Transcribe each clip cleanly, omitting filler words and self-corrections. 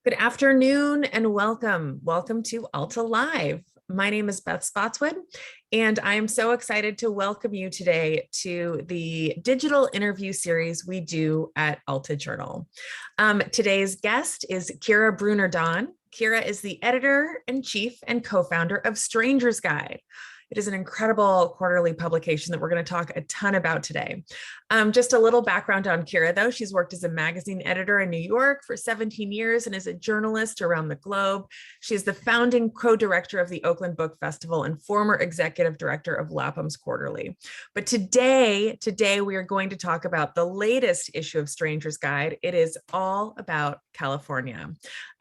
Good afternoon and welcome. Welcome to Alta Live. My name is Beth Spotswood, and I am so excited to welcome you today to the digital interview series we do at Alta Journal. Today's guest is Kira Brunner Don. Kira is the editor-in-chief and co-founder of Stranger's Guide. It is an incredible quarterly publication that we're going to talk a ton about today. Just a little background on Kira, though. She's worked as a magazine editor in New York for 17 years and is a journalist around the globe. She's the founding co-director of the Oakland Book Festival and former executive director of Lapham's Quarterly. But today we are going to talk about the latest issue of Stranger's Guide. It is all about California.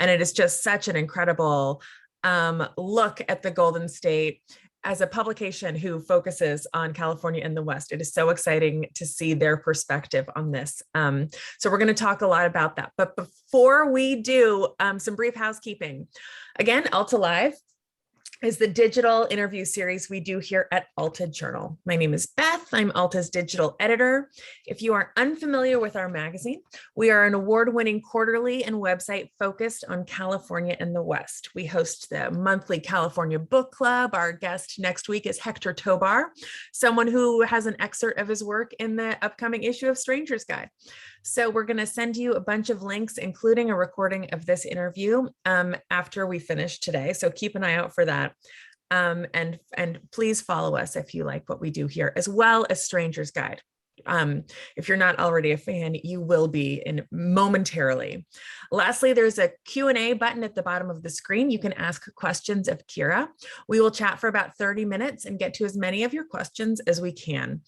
And it is just such an incredible look at the Golden State as a publication who focuses on California and the West. It is so exciting to see their perspective on this. So we're going to talk a lot about that. But before we do, some brief housekeeping. Again, Alta Live is the digital interview series we do here at Alta Journal. My name is Beth. I'm Alta's digital editor. If you are unfamiliar with our magazine, we are an award-winning quarterly and website focused on California and the West. We host the monthly California Book Club. Our guest next week is Hector Tobar, someone who has an excerpt of his work in the upcoming issue of Stranger's Guide. So we're going to send you a bunch of links, including a recording of this interview after we finish today. So keep an eye out for that. And please follow us if you like what we do here, as well as Stranger's Guide. If you're not already a fan, you will be momentarily. Lastly, there's a Q&A button at the bottom of the screen. You can ask questions of Kira. We will chat for about 30 minutes and get to as many of your questions as we can.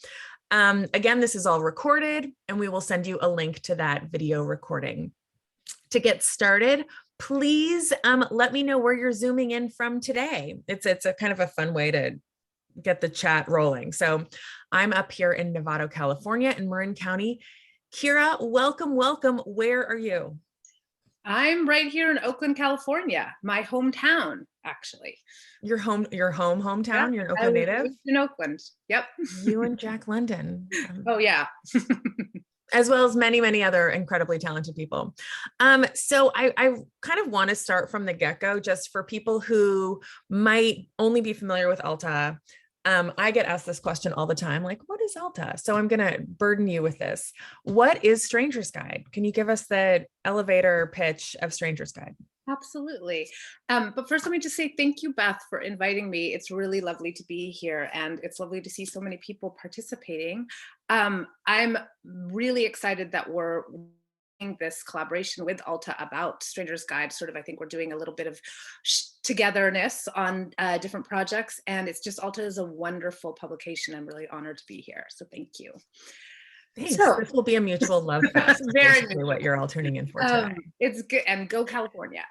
Again, this is all recorded, and we will send you a link to that video recording. To get started, please let me know where you're zooming in from today. It's a kind of a fun way to get the chat rolling. So I'm up here in Novato, California, in Marin County. Kira, welcome. Where are you? I'm right here in Oakland, California, my hometown, actually. Your hometown? Yeah, You're an Oakland native? In Oakland, yep. You and Jack London. Oh, yeah. As well as many other incredibly talented people. So I kind of want to start from the get-go, just for people who might only be familiar with Alta. I get asked this question all the time, like, what is Alta? So I'm going to burden you with this. What is Stranger's Guide? Can you give us the elevator pitch of Stranger's Guide? Absolutely. But first, let me just say thank you, Beth, for inviting me. It's really lovely to be here, and it's lovely to see so many people participating. I'm really excited that we're doing this collaboration with Alta about Stranger's Guide. Sort of, I think we're doing a little bit of togetherness on different projects, and it's just Alta is a wonderful publication. I'm really honored to be here, so thank you. Thanks. So, this will be a mutual love fest. Very what you're all tuning in for today. It's good, and go California.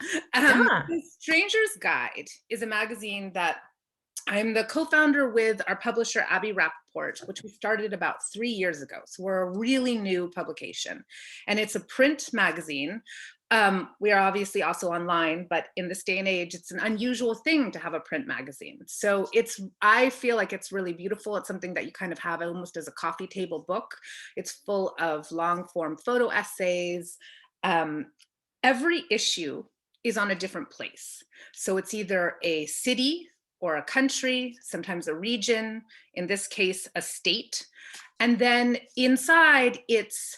Stranger's Guide is a magazine that I'm the co-founder with our publisher, Abby Rappaport, which we started about 3 years ago. So we're a really new publication, and it's a print magazine. We are obviously also online, but in this day and age, it's an unusual thing to have a print magazine. So I feel like it's really beautiful. It's something that you kind of have almost as a coffee table book. It's full of long form photo essays. Every issue is on a different place. So it's either a city or a country, sometimes a region, in this case, a state. And then inside, it's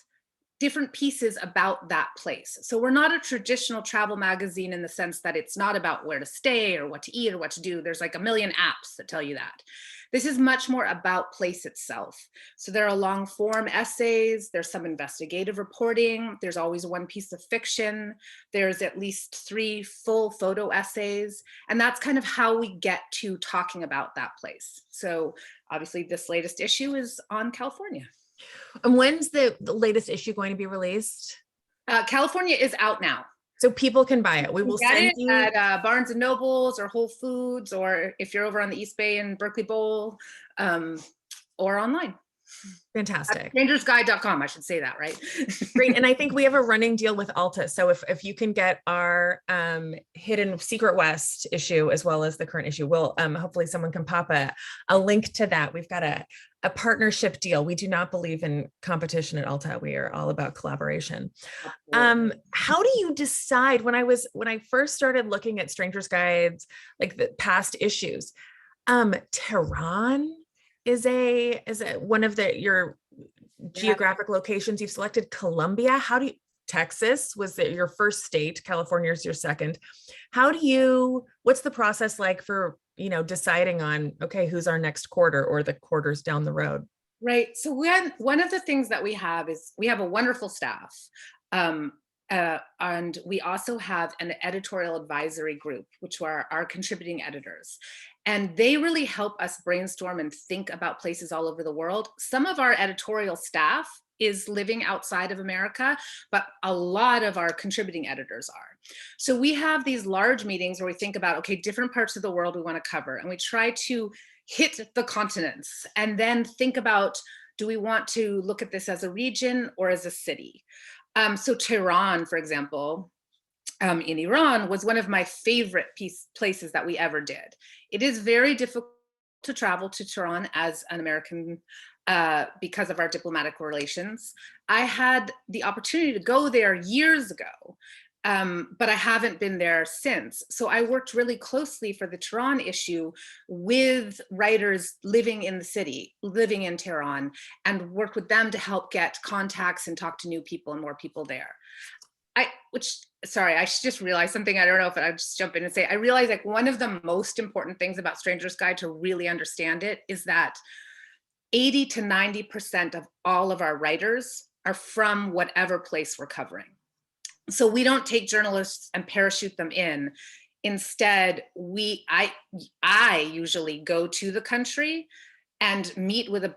different pieces about that place. So we're not a traditional travel magazine in the sense that it's not about where to stay or what to eat or what to do. There's like a million apps that tell you that. This is much more about place itself. So there are long form essays, there's some investigative reporting, there's always one piece of fiction, there's at least 3 full photo essays, and that's kind of how we get to talking about that place. So obviously this latest issue is on California. And when's the latest issue going to be released? California is out now. So people can buy it. We will send it you at Barnes and Nobles or Whole Foods, or if you're over on the East Bay in Berkeley Bowl, or online. Fantastic. Strangersguide.com, I should say that, right? Great. And I think we have a running deal with Alta. So if you can get our hidden Secret West issue as well as the current issue, we'll hopefully someone can pop a link to that. We've got a partnership deal. We do not believe in competition at Alta. We are all about collaboration. How do you decide, when I first started looking at Strangers Guides, like the past issues, Tehran is one of your geographic locations. You've selected Colombia. Texas was your first state, California is your second. What's the process like for, deciding on, okay, who's our next quarter or the quarters down the road? Right. So one of the things that we have is we have a wonderful staff. And we also have an editorial advisory group, which are our contributing editors. And they really help us brainstorm and think about places all over the world. Some of our editorial staff is living outside of America, but a lot of our contributing editors are. So we have these large meetings where we think about, okay, different parts of the world we want to cover. And we try to hit the continents and then think about, do we want to look at this as a region or as a city? So Tehran, for example, in Iran was one of my favorite places that we ever did. It is very difficult to travel to Tehran as an American because of our diplomatic relations. I had the opportunity to go there years ago, but I haven't been there since. So I worked really closely for the Tehran issue with writers living in the city, living in Tehran, and worked with them to help get contacts and talk to new people and more people there. Sorry, I just realized something. I don't know if I just jump in and say, I realize like one of the most important things about Stranger's Guide to really understand it is that 80 to 90% of all of our writers are from whatever place we're covering. So we don't take journalists and parachute them in. Instead, I usually go to the country and meet with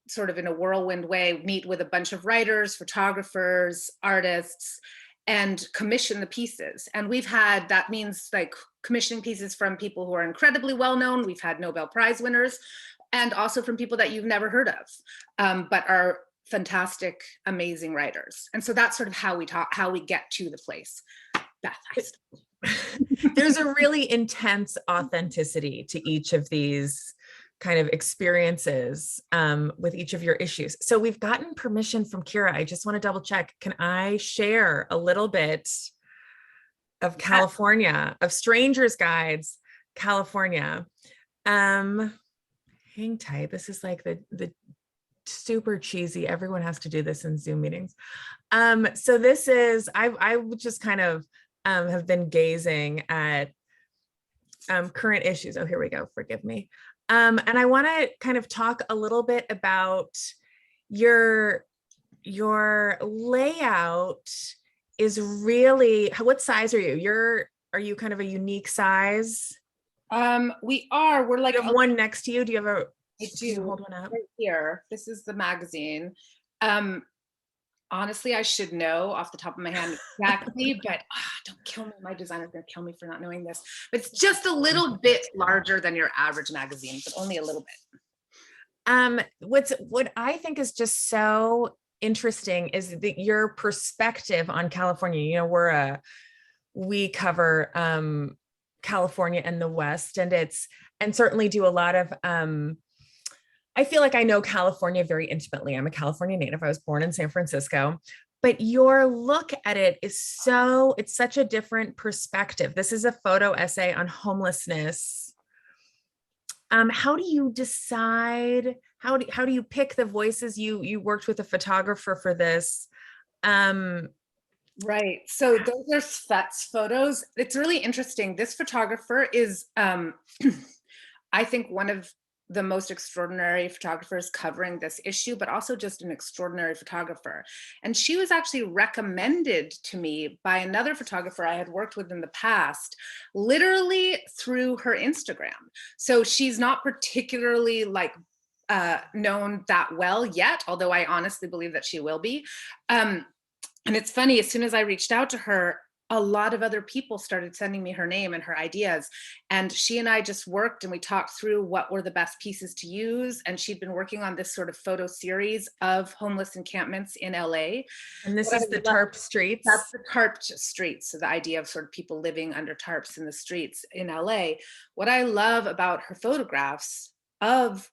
sort of in a whirlwind way, meet with a bunch of writers, photographers, artists, and commission the pieces. And that means like commissioning pieces from people who are incredibly well-known. We've had Nobel Prize winners, and also from people that you've never heard of, but are fantastic, amazing writers. And so that's sort of how we get to the place. There's a really intense authenticity to each of these kind of experiences with each of your issues. So we've gotten permission from Kira. I just want to double check. Can I share a little bit of California, of Strangers Guides, California? Hang tight. This is like the super cheesy. Everyone has to do this in Zoom meetings. So this is, I would just kind of have been gazing at current issues. Oh, here we go. Forgive me. And I want to kind of talk a little bit about your layout is really, what size are you? Are you kind of a unique size? We're like, you have one next to you. Do you have I do. Hold one up right here. This is the magazine. Honestly, I should know off the top of my head exactly, but don't kill me. My designer's gonna kill me for not knowing this. But it's just a little bit larger than your average magazine, but only a little bit. What I think is just so interesting is your perspective on California. We cover California and the West, and certainly do a lot of I feel like I know California very intimately. I'm a California native. I was born in San Francisco, but your look at it is it's such a different perspective. This is a photo essay on homelessness. How do you decide, how do you pick the voices? You worked with a photographer for this. Right. So those are Svet's photos. It's really interesting. This photographer is, I think, one of the most extraordinary photographers covering this issue, but also just an extraordinary photographer. And she was actually recommended to me by another photographer I had worked with in the past, literally through her Instagram. So she's not particularly known that well yet, although I honestly believe that she will be. And it's funny, as soon as I reached out to her, a lot of other people started sending me her name and her ideas. And she and I just worked and we talked through what were the best pieces to use. And she'd been working on this sort of photo series of homeless encampments in LA. And this is the tarp streets. That's the tarp streets. So the idea of sort of people living under tarps in the streets in LA. What I love about her photographs of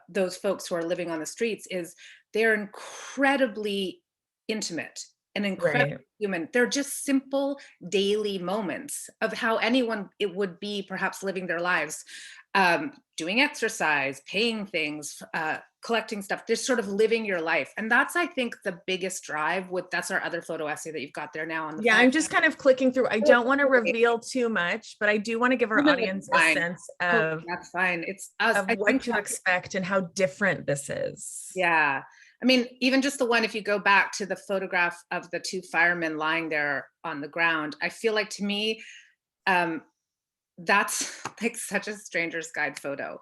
those folks who are living on the streets is they're incredibly intimate and incredibly human. They're just simple daily moments of how anyone it would be perhaps living their lives, doing exercise, paying things, collecting stuff, just sort of living your life. And that's, I think, the biggest drive that's our other photo essay that you've got there now on the I'm just kind of clicking through. I don't want to reveal too much, but I do want to give our audience a sense of that's fine. It's of what to expect and how different this is. Yeah. I mean, even just the one, if you go back to the photograph of the two firemen lying there on the ground, I feel like to me, that's like such a stranger's guide photo.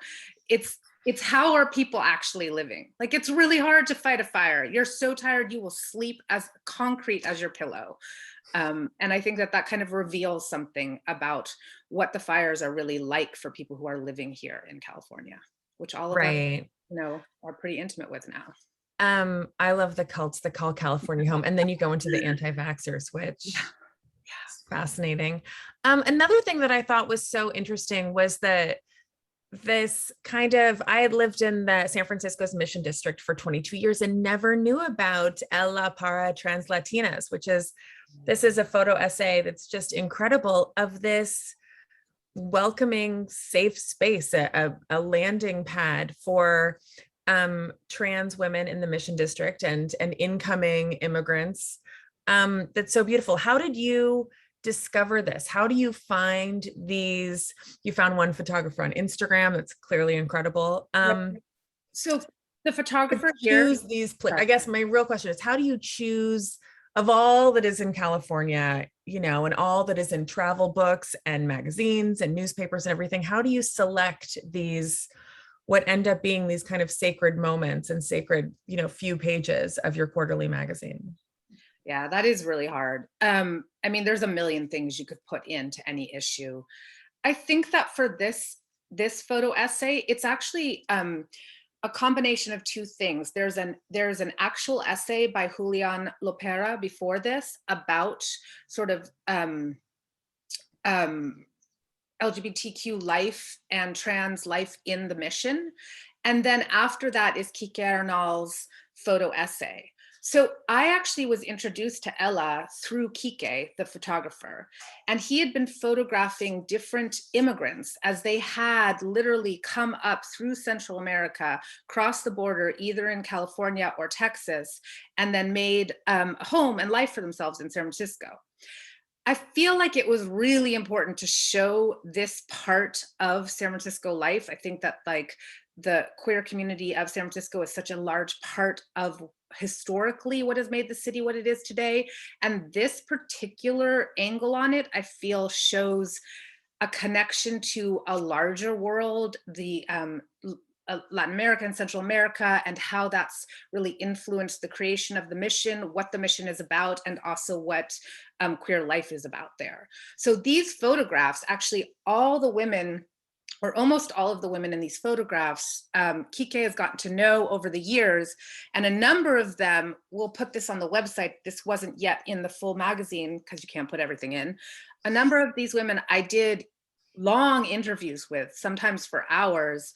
It's how are people actually living? Like, it's really hard to fight a fire. You're so tired, you will sleep as concrete as your pillow. And I think that kind of reveals something about what the fires are really like for people who are living here in California, which all of us, are pretty intimate with now. I love the cults that call California home. And then you go into the anti-vaxxers, which is fascinating. Another thing that I thought was so interesting was that I had lived in the San Francisco's Mission District for 22 years and never knew about Ella para Translatinas, this is a photo essay that's just incredible of this welcoming, safe space, a landing pad for trans women in the Mission District and incoming immigrants. That's so beautiful. How did you discover this? How do you find these? You found one photographer on Instagram that's clearly incredible. So the photographer here, I guess my real question is, how do you choose, of all that is in California, and all that is in travel books and magazines and newspapers and everything, how do you select these, what end up being these kind of sacred moments and sacred, few pages of your quarterly magazine? Yeah, that is really hard. I mean, there's a million things you could put into any issue. I think that for this photo essay, it's actually a combination of two things. There's an actual essay by Julian Lopera before this about sort of LGBTQ life and trans life in the mission. And then after that is Kike Arnal's photo essay. So I actually was introduced to Ella through Kike, the photographer, and he had been photographing different immigrants as they had literally come up through Central America, crossed the border, either in California or Texas, and then made a home and life for themselves in San Francisco. I feel like it was really important to show this part of San Francisco life. I think that like the queer community of San Francisco is such a large part of historically what has made the city what it is today. And this particular angle on it, I feel, shows a connection to a larger world, the Latin America and Central America, and how that's really influenced the creation of the mission, what the mission is about, and also what queer life is about there. So these photographs, actually all the women, or almost all of the women in these photographs, Kike has gotten to know over the years, and a number of them, we'll put this on the website, this wasn't yet in the full magazine because you can't put everything in. A number of these women I did long interviews with, sometimes for hours,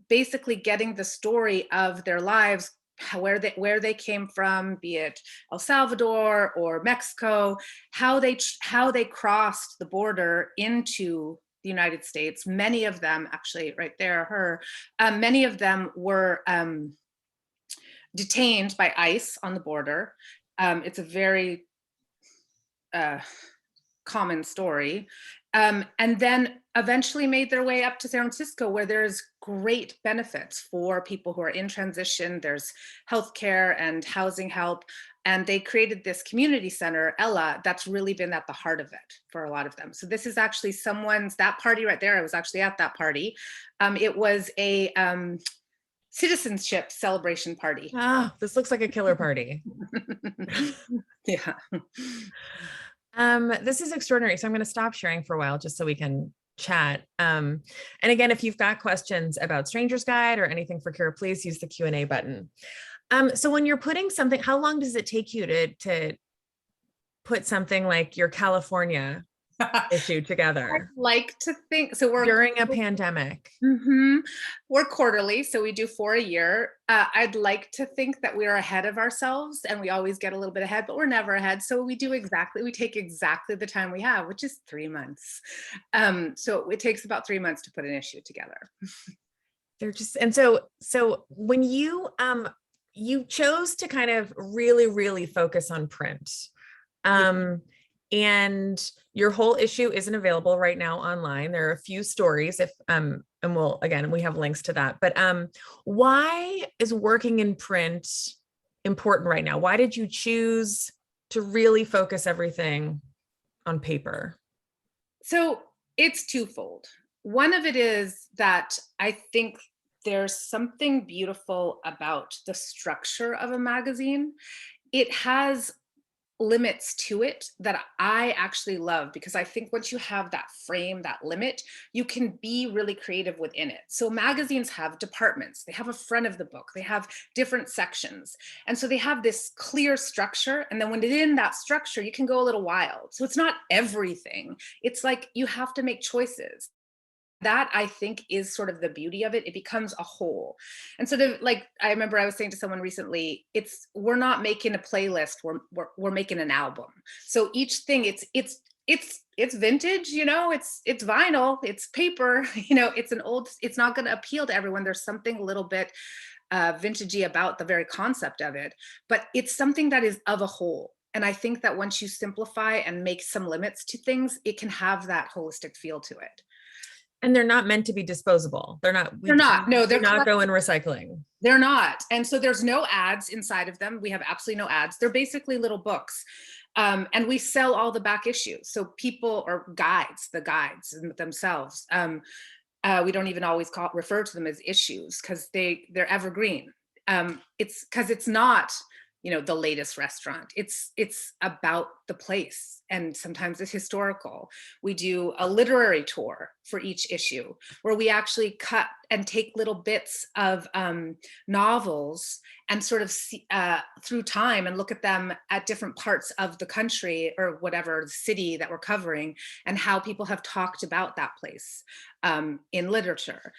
basically getting the story of their lives, where they came from, be it El Salvador or Mexico, how they crossed the border into the United States. Many of them, actually right there, her, many of them were detained by ICE on the border. It's a very common story. And then eventually made their way up to San Francisco, where there's great benefits for people who are in transition. There's healthcare and housing help. And they created this community center, Ella, that's really been at the heart of it for a lot of them. So this is actually that party right there, I was actually at that party. It was a citizenship celebration party. Ah, this looks like a killer party. Yeah. This is extraordinary. So I'm going to stop sharing for a while just so we can chat. And again, if you've got questions about Stranger's Guide or anything for Kira, please use the Q&A button. So when you're putting something, how long does it take you to put something like your California issue together? I'd like to think, so we're during a pandemic. We're quarterly, so we do 4 a year. I'd like to think that we're ahead of ourselves, and we always get a little bit ahead, but we're never ahead. So we take exactly the time we have, which is 3 months. So it takes about 3 months to put an issue together. They're just, and so when you chose to kind of really focus on print, and your whole issue isn't available right now online. There are a few stories, if and we have links to that. But why is working in print important right now? Why did you choose to really focus everything on paper? So it's twofold. One of it is that I think there's something beautiful about the structure of a magazine. It has limits to it that I actually love, because I think once you have that frame, that limit, you can be really creative within it. So magazines have departments, they have a front of the book, they have different sections. And so they have this clear structure. And then within that structure, you can go a little wild. So it's not everything. It's like you have to make choices. That, I think, is sort of the beauty of it. It becomes a whole. And sort of like, I remember I was saying to someone recently, we're not making a playlist, we're making an album. So each thing, it's vintage, you know, it's vinyl, it's paper, you know, it's not going to appeal to everyone. There's something a little bit vintagey about the very concept of it, but it's something that is of a whole. And I think that once you simplify and make some limits to things, it can have that holistic feel to it. And they're not meant to be disposable. They're not. No, they're not going recycling. They're not. And so there's no ads inside of them. We have absolutely no ads. They're basically little books. And we sell all the back issues. So people, or guides, the guides themselves. We don't even always refer to them as issues, because they're evergreen. It's because it's not, you know, the latest restaurant. It's about the place, and sometimes it's historical. We do a literary tour for each issue, where we actually cut and take little bits of novels and sort of see, through time, and look at them at different parts of the country or whatever city that we're covering, and how people have talked about that place in literature.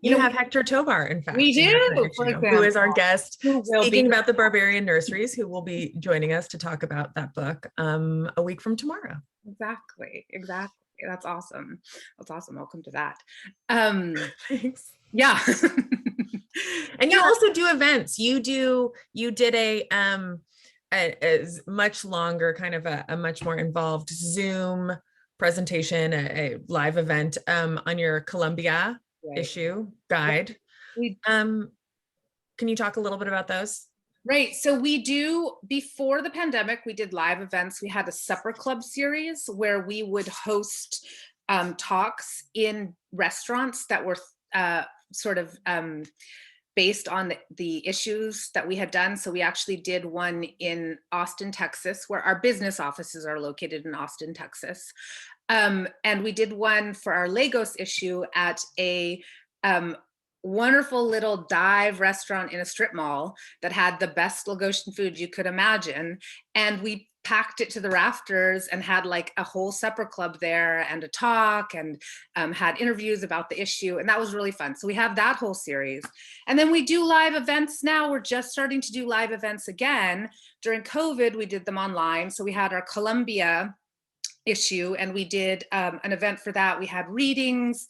You have Hector Tovar, in fact. We do, for example, who is our guest speaking about the Barbarian Nurseries, who will be joining us to talk about that book a week from tomorrow. Exactly. That's awesome. Welcome to that. Thanks. Yeah. And you also do events. You did a much longer, kind of a much more involved Zoom presentation, a live event on your Columbia issue guide. Can you talk a little bit about those? Right. So we do, before the pandemic, we did live events. We had a supper club series where we would host talks in restaurants that were sort of based on the issues that we had done. So we actually did one in Austin, Texas, where our business offices are located in Austin, Texas. And we did one for our Lagos issue at a wonderful little dive restaurant in a strip mall that had the best Lagosian food you could imagine. And we packed it to the rafters and had like a whole supper club there, and a talk, and had interviews about the issue. And that was really fun. So we have that whole series. And then we do live events now. We're just starting to do live events again. During COVID, we did them online. So we had our Columbia issue, and we did an event for that. We had readings.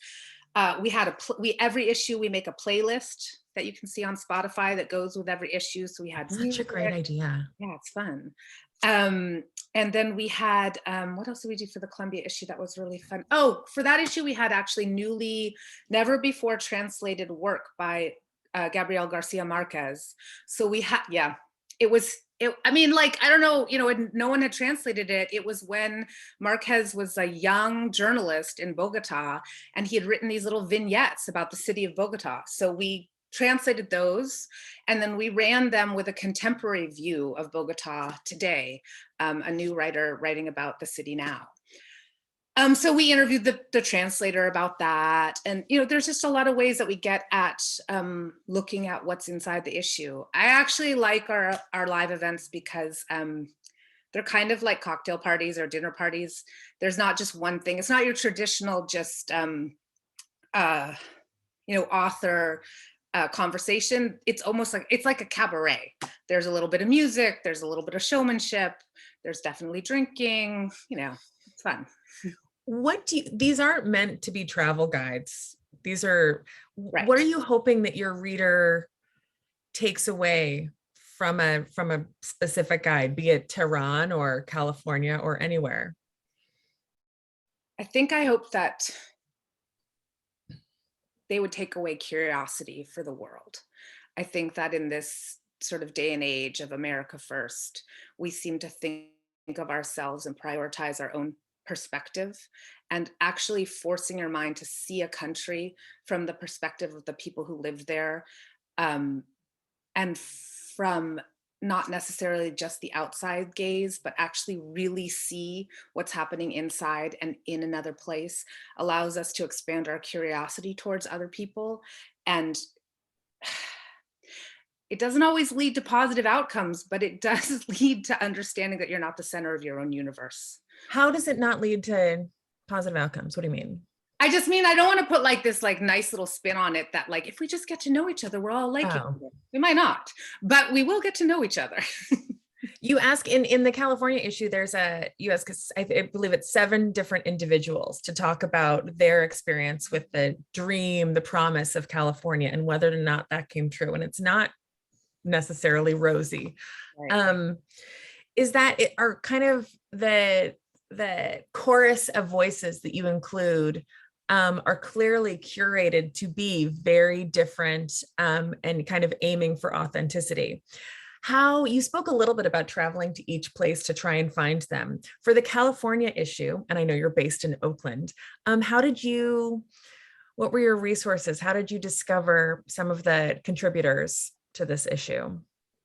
We had every issue we make a playlist that you can see on Spotify that goes with every issue. So we had such a great idea. Yeah, it's fun. And then we had what else did we do for the Columbia issue that was really fun? Oh, for that issue we had actually never before translated work by Gabriel Garcia Marquez. So we had, I mean, like, I don't know, you know, no one had translated it. It was when Marquez was a young journalist in Bogota, and he had written these little vignettes about the city of Bogota. So we translated those, and then we ran them with a contemporary view of Bogota today, a new writer writing about the city now. So we interviewed the translator about that. And, there's just a lot of ways that we get at looking at what's inside the issue. I actually like our live events because they're kind of like cocktail parties or dinner parties. There's not just one thing. It's not your traditional just, author conversation. It's almost like, it's like a cabaret. There's a little bit of music. There's a little bit of showmanship. There's definitely drinking, it's fun. These aren't meant to be travel guides. These are, right. What are you hoping that your reader takes away from a specific guide, be it Tehran or California or anywhere? I hope that they would take away curiosity for the world. I think that in this sort of day and age of America first, we seem to think of ourselves and prioritize our own perspective, and actually forcing your mind to see a country from the perspective of the people who live there, and from not necessarily just the outside gaze, but actually really see what's happening inside and in another place, allows us to expand our curiosity towards other people. And it doesn't always lead to positive outcomes, but it does lead to understanding that you're not the center of your own universe. How does it not lead to positive outcomes? What do you mean? I just mean, I don't want to put like this like nice little spin on it that like, if we just get to know each other, we're all like each other. We might not, but we will get to know each other. You ask in the California issue, there's you ask, I believe it's 7 different individuals to talk about their experience with the dream, the promise of California, and whether or not that came true. And it's not necessarily rosy. Right. Is that it are kind of the chorus of voices that you include are clearly curated to be very different, and kind of aiming for authenticity. How you spoke a little bit about traveling to each place to try and find them. For the California issue, and I know you're based in Oakland, what were your resources? How did you discover some of the contributors to this issue?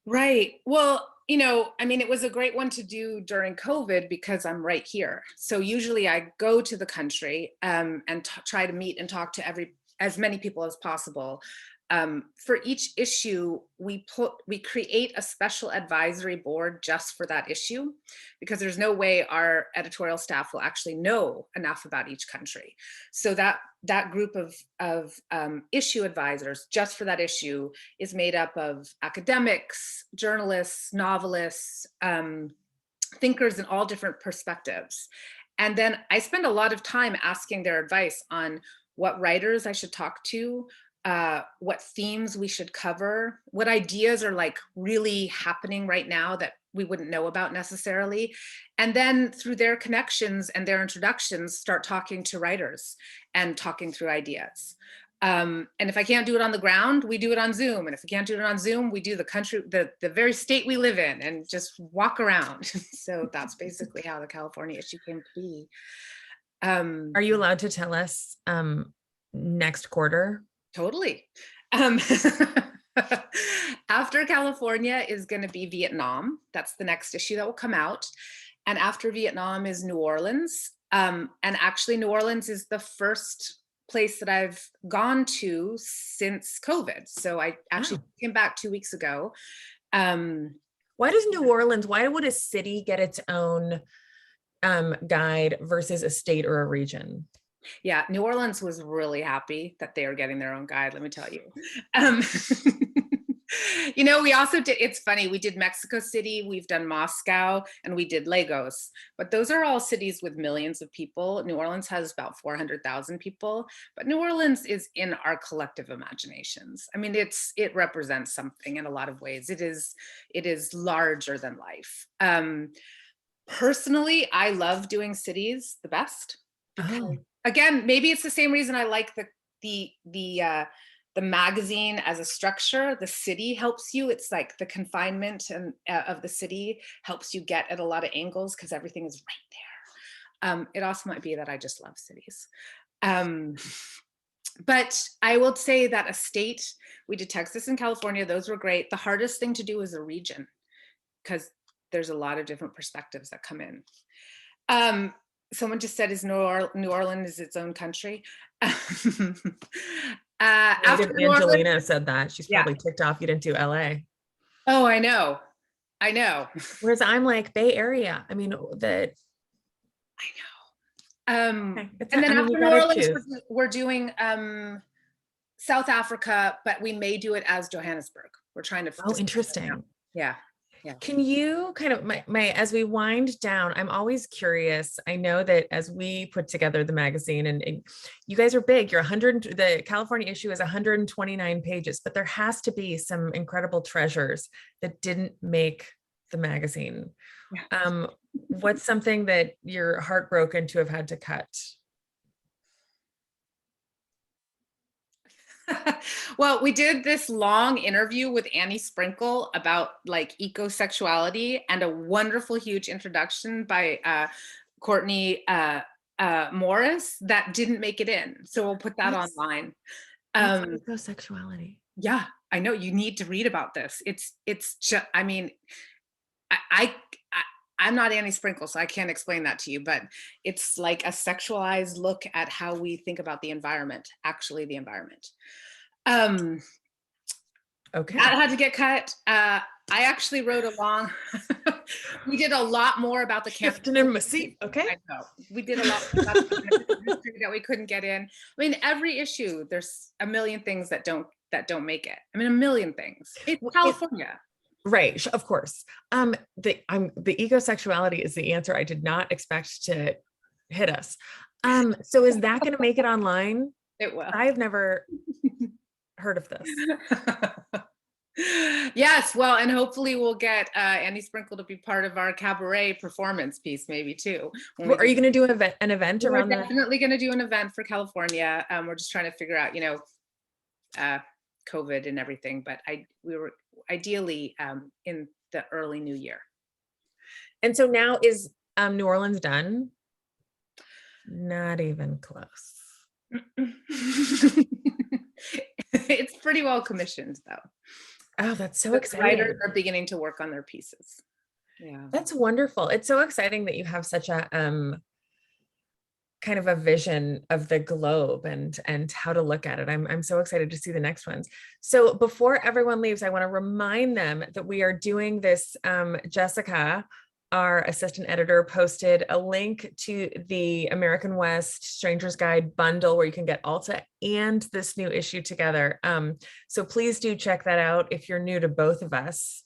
Right. Well, it was a great one to do during COVID because I'm right here. So usually I go to the country and try to meet and talk to as many people as possible. For each issue, we create a special advisory board just for that issue, because there's no way our editorial staff will actually know enough about each country. So that group of issue advisors just for that issue is made up of academics, journalists, novelists, thinkers in all different perspectives. And then I spend a lot of time asking their advice on what writers I should talk to, what themes we should cover, what ideas are like really happening right now that we wouldn't know about necessarily. And then through their connections and their introductions, start talking to writers and talking through ideas. And if I can't do it on the ground, we do it on Zoom. And if we can't do it on Zoom, we do the very state we live in and just walk around. So that's basically how the California issue came to be. Are you allowed to tell us next quarter? Totally. After California is going to be Vietnam. That's the next issue that will come out. And after Vietnam is New Orleans. And actually New Orleans is the first place that I've gone to since COVID. So I actually came back 2 weeks ago. Why would a city get its own guide versus a state or a region? Yeah, New Orleans was really happy that they are getting their own guide, let me tell you. We also did, it's funny, we did Mexico City, we've done Moscow, and we did Lagos. But those are all cities with millions of people. New Orleans has about 400,000 people, but New Orleans is in our collective imaginations. I mean, it represents something in a lot of ways. It is larger than life. Personally, I love doing cities the best. Because, again, maybe it's the same reason I like the magazine as a structure. The city helps you. It's like the confinement and of the city helps you get at a lot of angles because everything is right there. It also might be that I just love cities. But I will say that a state, we did Texas and California, those were great. The hardest thing to do is a region, because there's a lot of different perspectives that come in. Someone just said, is New Orleans its own country? After New Angelina Orleans, said that. She's probably ticked off you didn't do LA. Oh, I know. Whereas I'm like Bay Area. I mean, that. I know. And then after New Orleans, we're doing South Africa, but we may do it as Johannesburg. We're trying to. Oh, interesting. Yeah. Yeah. Can you kind of as we wind down, I'm always curious. I know that as we put together the magazine and you guys are big, you're 100, the California issue is 129 pages, but there has to be some incredible treasures that didn't make the magazine. Yeah. What's something that you're heartbroken to have had to cut? Well, we did this long interview with Annie Sprinkle about like ecosexuality, and a wonderful, huge introduction by Courtney Morris that didn't make it in. So we'll put that online. Ecosexuality. Yeah, I know, you need to read about this. It's just, I mean, I'm not Annie Sprinkle, so I can't explain that to you, but it's like a sexualized look at how we think about the environment, actually the environment. Okay. That had to get cut. I actually wrote along. We did a lot more about the Shifting in my seat. Okay. I know. We did a lot about the history that we couldn't get in. I mean, every issue, there's a million things that don't make it. I mean, a million things. It's California. Right, of course. The ecosexuality is the answer I did not expect to hit us. So is that going to make it online? It will. I've never heard of this. Yes, well, and hopefully we'll get Annie Sprinkle to be part of our cabaret performance piece, maybe too. Are you going to do an event around that? We're definitely going to do an event for California. We're just trying to figure out, COVID and everything, but we were ideally in the early new year. And so now is New Orleans done? Not even close. It's pretty well commissioned though. Oh, that's so exciting. Writers are beginning to work on their pieces. Yeah. That's wonderful. It's so exciting that you have such a kind of a vision of the globe and how to look at it. I'm so excited to see the next ones. So before everyone leaves, I want to remind them that we are doing this. Jessica, our assistant editor, posted a link to the American West Stranger's Guide bundle where you can get Alta and this new issue together. So please do check that out if you're new to both of us.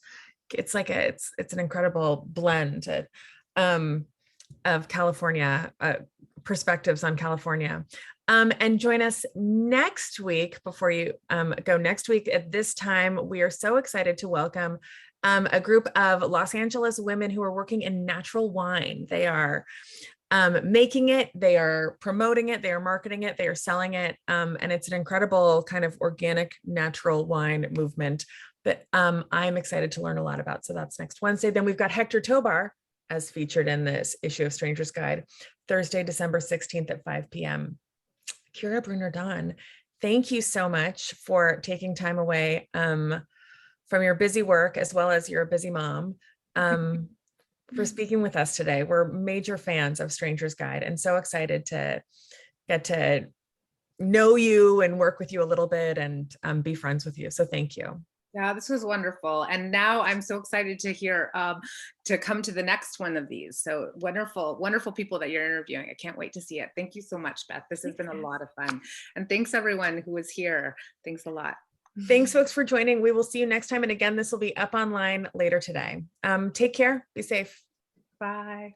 It's like it's an incredible blend of California perspectives on California. And join us next week. Before you go, next week at this time, we are so excited to welcome a group of Los Angeles women who are working in natural wine. They are making it, they are promoting it, they are marketing it, they are selling it. And it's an incredible kind of organic, natural wine movement that I'm excited to learn a lot about. So that's next Wednesday. Then we've got Hector Tobar as featured in this issue of Stranger's Guide, Thursday, December 16th at 5 p.m. Kira Brunner Don, thank you so much for taking time away from your busy work, as well as you're a busy mom, for speaking with us today. We're major fans of Stranger's Guide and so excited to get to know you and work with you a little bit and be friends with you. So thank you. Yeah, this was wonderful. And now I'm so excited to hear, to come to the next one of these. So wonderful, wonderful people that you're interviewing. I can't wait to see it. Thank you so much, Beth. This has been a lot of fun. And thanks everyone who was here. Thanks a lot. Thanks folks for joining. We will see you next time. And again, this will be up online later today. Take care. Be safe. Bye.